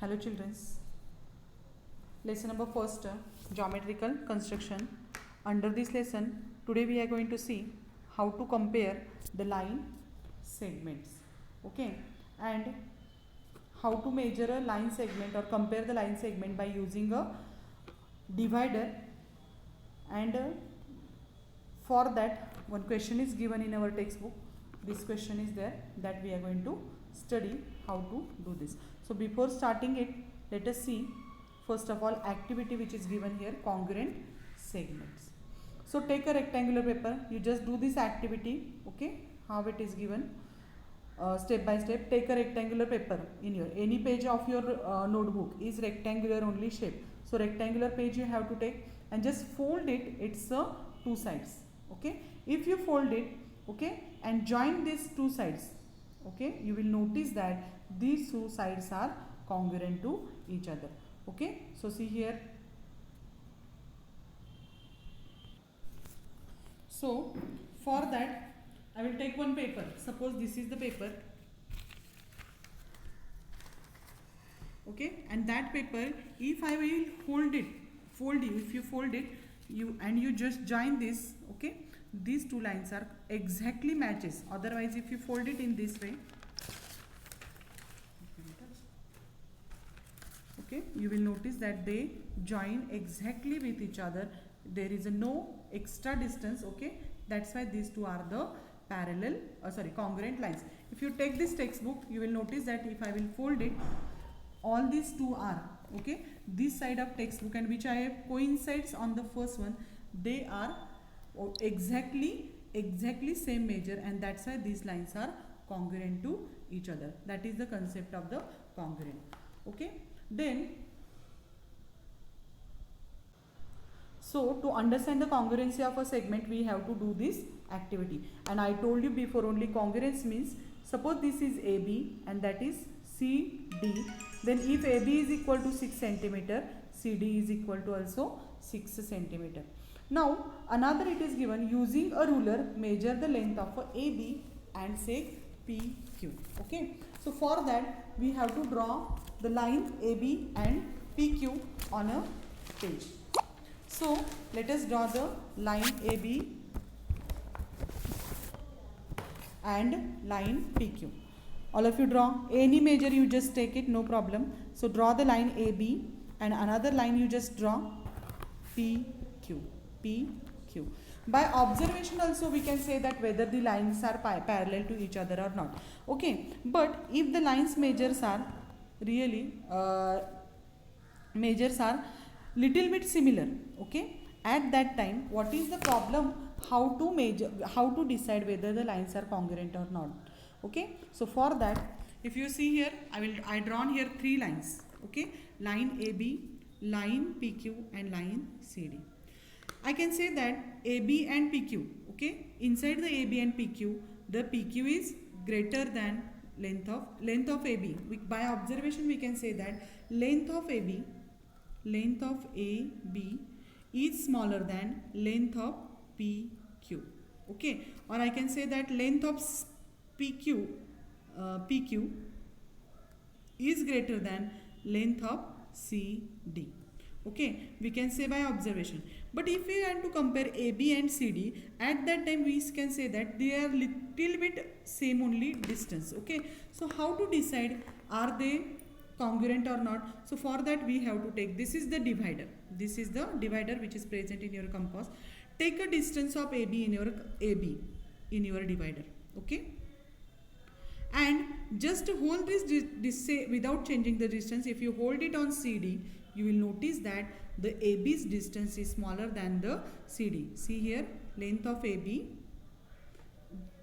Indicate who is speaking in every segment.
Speaker 1: Hello children. Lesson number first, geometrical construction. Under this lesson, today we are going to see how to compare the line segments. Okay, and how to measure a line segment or compare the line segment by using a divider. And for that, one question is given in our textbook. This question is there that we are going to study how to do this. So before starting it, let us see first of all activity which is given here, congruent segments. So take a rectangular paper, you just do this activity, okay, how it is given step by step. Take a rectangular paper in your any page of your notebook is rectangular only shape. So rectangular page you have to take and just fold it, it's two sides, okay. If you fold it, okay, and join these two sides, okay, you will notice that these two sides are congruent to each other, okay. So see here, so for that I will take one paper, suppose this is the paper, okay, and that paper if I will fold you, if you fold it, you just join this, okay, these two lines are exactly matches. Otherwise if you fold it in this way, okay, you will notice that they join exactly with each other. There is no extra distance, okay. That's why these two are the parallel congruent lines. If you take this textbook, you will notice that if I will fold it, all these two are, okay, this side of textbook and which I have coincides on the first one, they are exactly same measure, and that's why these lines are congruent to each other. That is the concept of the congruent, okay. Then so to understand the congruency of a segment, we have to do this activity. And I told you before, only congruence means, suppose this is AB and that is CD, then if AB is equal to 6 centimeter, CD is equal to also 6 centimeter. Now another it is given, using a ruler measure the length of a AB and say PQ, okay. So for that we have to draw the line AB and PQ on a page. So let us draw the line AB and line PQ. All of you draw, any measure you just take it, no problem. So draw the line AB and another line you just draw PQ. By observation also we can say that whether the lines are parallel to each other or not, okay. But if the lines measures are really little bit similar, okay, at that time what is the problem, how to decide whether the lines are congruent or not, okay. So for that, if you see here, I drawn here three lines, okay, line AB, line PQ and line CD. I can say that AB and PQ, okay, inside the AB and PQ, the PQ is greater than length of AB. By observation we can say that length of AB is smaller than length of PQ, okay. Or I can say that length of PQ is greater than length of CD, okay. We can say by observation. But if we want to compare AB and CD, at that time we can say that they are little bit same only distance, okay. So how to decide are they congruent or not? So for that we have to take, this is the divider which is present in your compass. Take a distance of AB in your divider, okay, and just hold this without changing the distance. If you hold it on CD, you will notice that the AB's distance is smaller than the CD. See here, length of AB,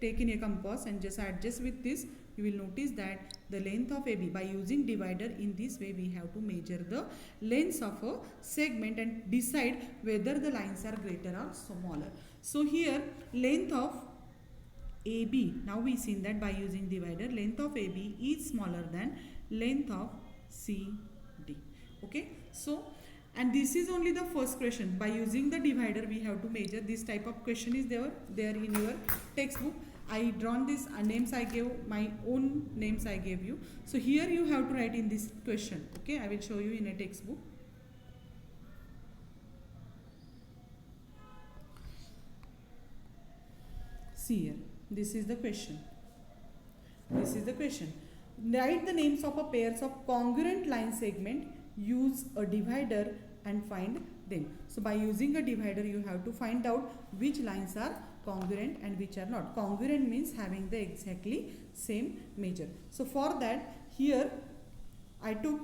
Speaker 1: take in a compass and just adjust with this, you will notice that the length of AB, by using divider in this way we have to measure the lengths of a segment and decide whether the lines are greater or smaller. So here length of AB, now we seen that by using divider, length of AB is smaller than length of CD, okay. So and this is only the first question. By using the divider we have to measure. This type of question is there in your textbook. I drawn this names, I gave my own names, I gave you. So here you have to write in this question. Okay, I will show you in a textbook. See here, this is the question. This is the question. Write the names of a pairs of congruent line segment. Use a divider and find them. So by using a divider, you have to find out which lines are congruent and which are not. Congruent means having the exactly same measure. So for that, here I took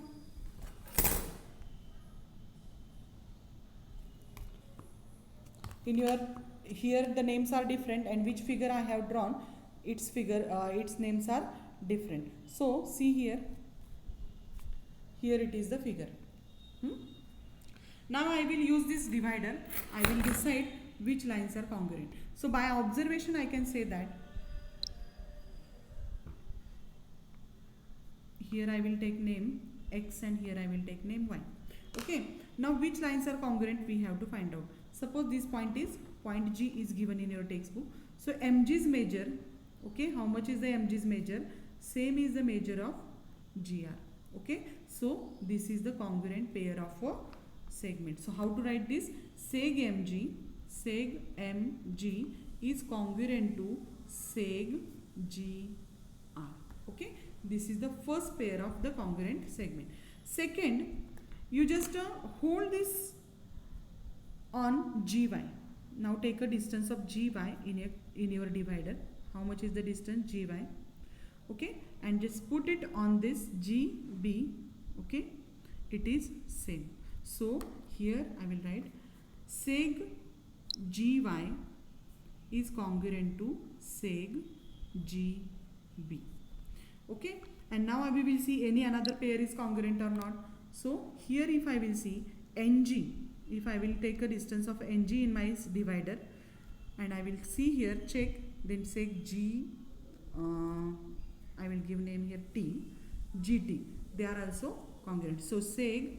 Speaker 1: in your, here the names are different, and which figure I have drawn, its figure, its names are different. So see here, here it is the figure. Now I will use this divider. I will decide which lines are congruent. So by observation I can say that here I will take name x and here I will take name y. Okay, now which lines are congruent we have to find out. Suppose this point G is given in your textbook. So mg's measure, okay, how much is the mg's measure? Same is the measure of gr. Okay, so this is the congruent pair of a segment. So how to write this? Seg mg is congruent to seg gr. Okay, this is the first pair of the congruent segment. Second, you just hold this on gy. Now take a distance of gy in your divider. How much is the distance? Gy. Okay, and just put it on this gb. Okay, it is same. So here I will write seg gy is congruent to seg gb. Okay, and now we will see any another pair is congruent or not. So here if I will see ng, if I will take a distance of ng in my divider and I will see here, check, then seg g, I will give name here t, gt, they are also congruent. So seg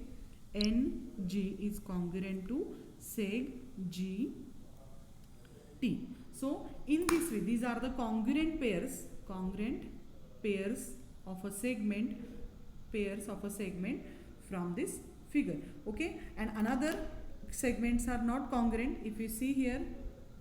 Speaker 1: ng is congruent to seg gt. So in this way, these are the congruent pairs of a segment, from this figure. Okay, and another segments are not congruent. If you see here,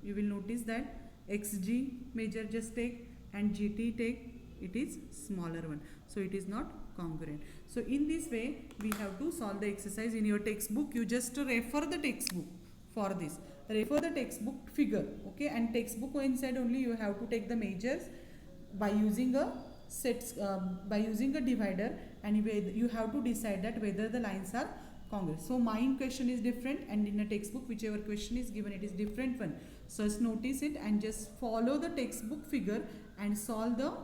Speaker 1: you will notice that xg measure just take and gt take, it is smaller one, so it is not congruent. So in this way we have to solve the exercise. In your textbook, you just refer the textbook for this, refer the textbook figure. Okay, and textbook coincide only you have to take the measures by using a by using a divider, and you have to decide that whether the lines are congruent. So mine question is different, and in a textbook whichever question is given, it is different one. So just notice it and just follow the textbook figure and solve the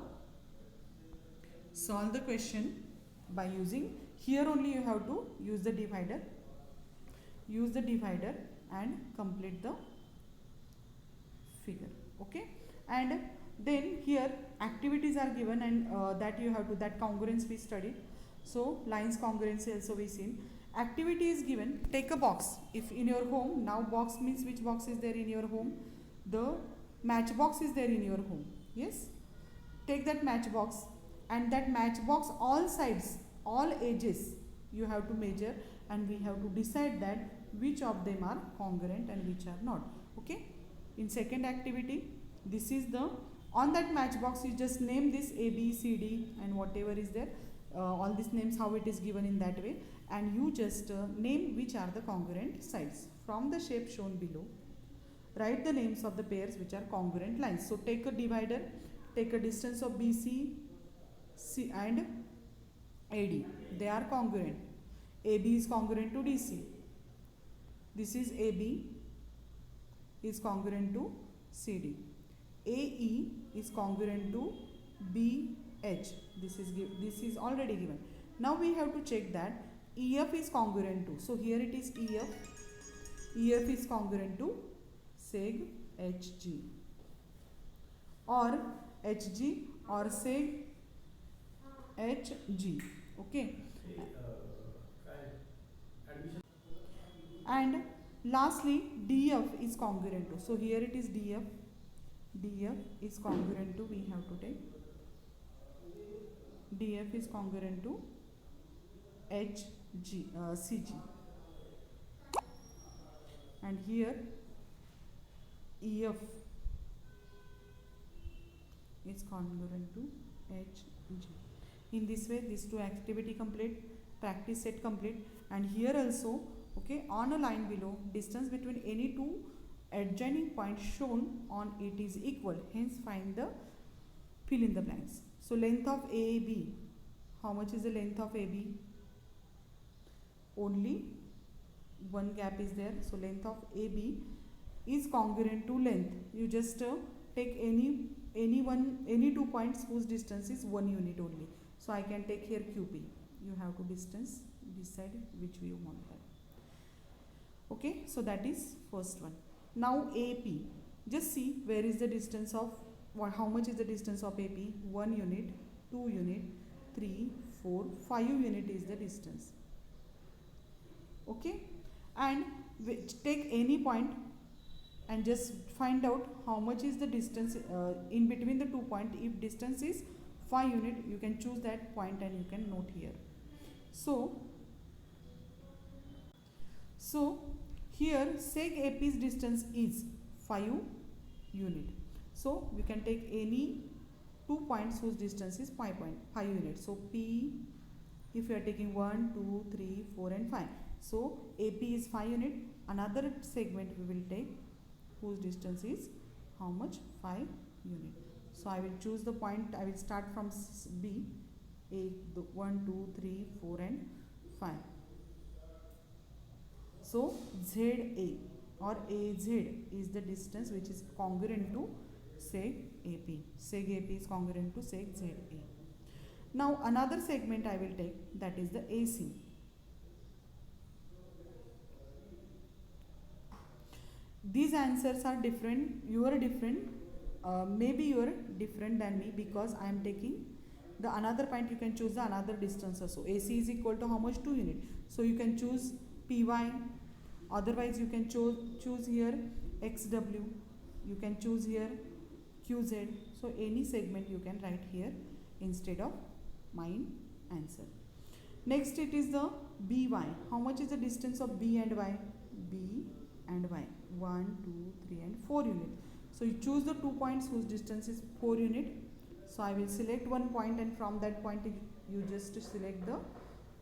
Speaker 1: question by using, here only you have to use the divider, and complete the figure. Okay, and then here activities are given, and that you have to, that congruence we studied. So lines congruency also we seen. Activity is given, take a box. If in your home, now box means which box is there in your home? The match box is there in your home. Yes, take that match box, and that match box, all sides, all edges you have to measure, and we have to decide that which of them are congruent and which are not. Okay, in second activity, this is the, on that match box you just name this A, B, C, D and whatever is there, all these names how it is given in that way, and you just name which are the congruent sides. From the shape shown below, write the names of the pairs which are congruent lines. So take a divider, take a distance of BC, C and AD, they are congruent. AB is congruent to DC. This is AB is congruent to CD. AE is congruent to BH. This is already given. Now we have to check that EF is congruent to. So here it is EF. EF is congruent to seg HG, or HG or seg HG. Okay. And lastly, DF is congruent to. So here it is DF. DF is congruent to, we have to take DF is congruent to CG, and here EF is congruent to HG. In this way, these two activity complete, practice set complete, and here also, okay, on a line below, distance between any two adjoining points shown on it is equal. Hence, find the fill in the blanks. So, length of AB. How much is the length of AB? Only one gap is there. So, length of AB is congruent to length. You just take any two points whose distance is 1 unit only. So, I can take here QP. You have to decide which we want that. Okay, so that is first one. Now AP. Just see where is the distance of, how much is the distance of AP? 1 unit, 2 unit, 3, 4, 5 unit is the distance. Okay, and take any point and just find out how much is the distance in between the 2 points. If distance is 5 unit, you can choose that point and you can note here. So here seg AP's distance is 5 unit. So we can take any 2 points whose distance is 5 units. So P, if you are taking 1, 2, 3, 4 and 5. So AP is 5 unit. Another segment we will take whose distance is how much? 5 unit. So I will choose the point. I will start from B. 1, 2, 3, 4 and 5. So ZA or AZ is the distance which is congruent to seg AP. Seg AP is congruent to seg ZA. Now another segment I will take, that is the AC. These answers are different. You are different. Maybe you are different than me because I am taking the another point. You can choose the another distance also. AC is equal to how much? 2 unit. So you can choose PY. Otherwise you can choose here XW. You can choose here QZ. So any segment you can write here instead of mine answer. Next it is the BY. How much is the distance of B and Y? B and Y. 1, 2, 3 and 4 unit. So you choose the 2 points whose distance is 4 unit. So I will select one point and from that point you just select the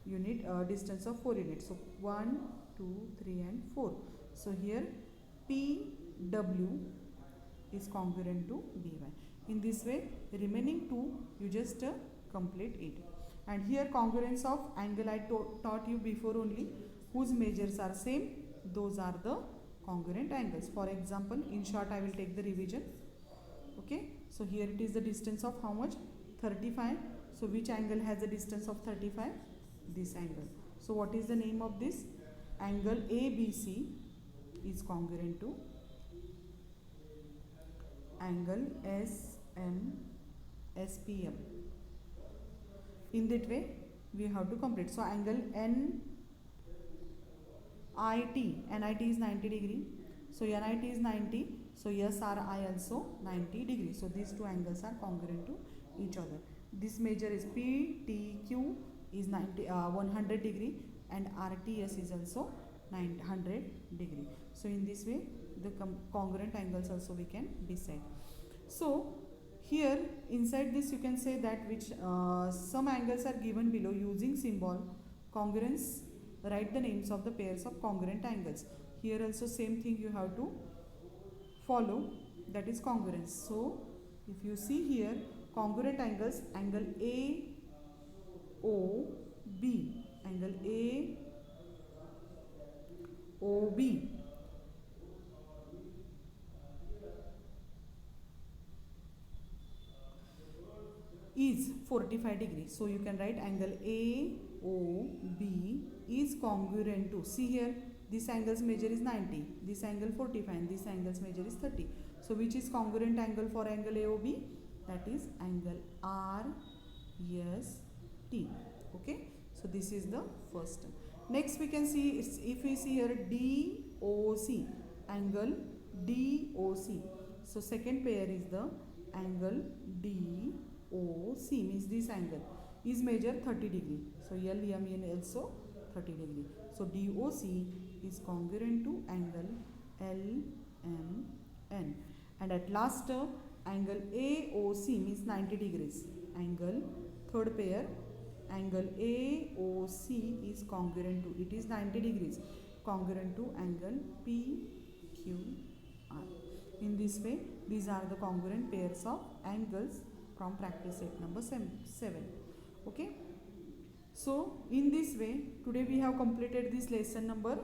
Speaker 1: unit distance of 4 units. So 1, 2, 3 and 4. So here PW is congruent to BY. In this way remaining 2 you just complete it. And here congruence of angle I taught you before only, whose measures are same, those are the congruent angles. For example, in short I will take the revision. Okay, so here it is the distance of how much? 35. So which angle has the distance of 35? This angle. So what is the name of this? Angle ABC is congruent to angle SPM. In that way we have to complete. So angle NIT is 90 degree. So NIT is 90. So SRI also 90 degree. So these two angles are congruent to each other. This measure is PTQ is 100 degree and RTS is also 900 degree. So in this way the congruent angles also we can decide. So here inside this you can say that which some angles are given below using symbol congruence. Write the names of the pairs of congruent angles. Here also same thing you have to follow, that is congruence. So if you see here congruent angles, angle AOB, angle AOB is 45 degrees. So you can write angle AOB is congruent to, see here this angle's measure is 90, this angle 45 and this angle's measure is 30. So which is congruent angle for angle AOB? That is angle RST. Okay, so this is the first term. Next we can see, if we see here DOC, angle DOC. So second pair is the angle DOC, means this angle is measured 30 degree. So LMN also 30 degree. So DOC is congruent to angle LMN. And at last angle AOC means 90 degrees. Angle third pair angle AOC is congruent to, it is 90 degrees, congruent to angle PQR. In this way, these are the congruent pairs of angles from practice set number 7. Okay. So in this way, today we have completed this lesson number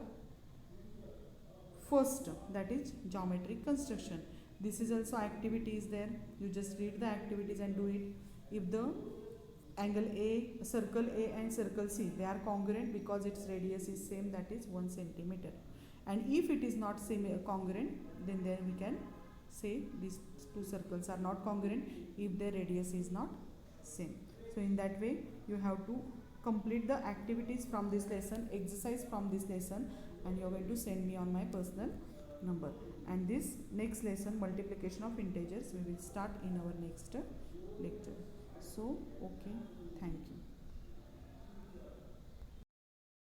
Speaker 1: first, that is geometric construction. This is also activities there. You just read the activities and do it. If the angle A, circle A and circle C, they are congruent because its radius is same, that is 1 centimeter. And if it is not same congruent, then we can say these two circles are not congruent if their radius is not same. So in that way, you have to complete the activities from this lesson, exercise from this lesson, and you are going to send me on my personal number. And this next lesson, multiplication of integers, we will start in our next lecture. So okay, thank you.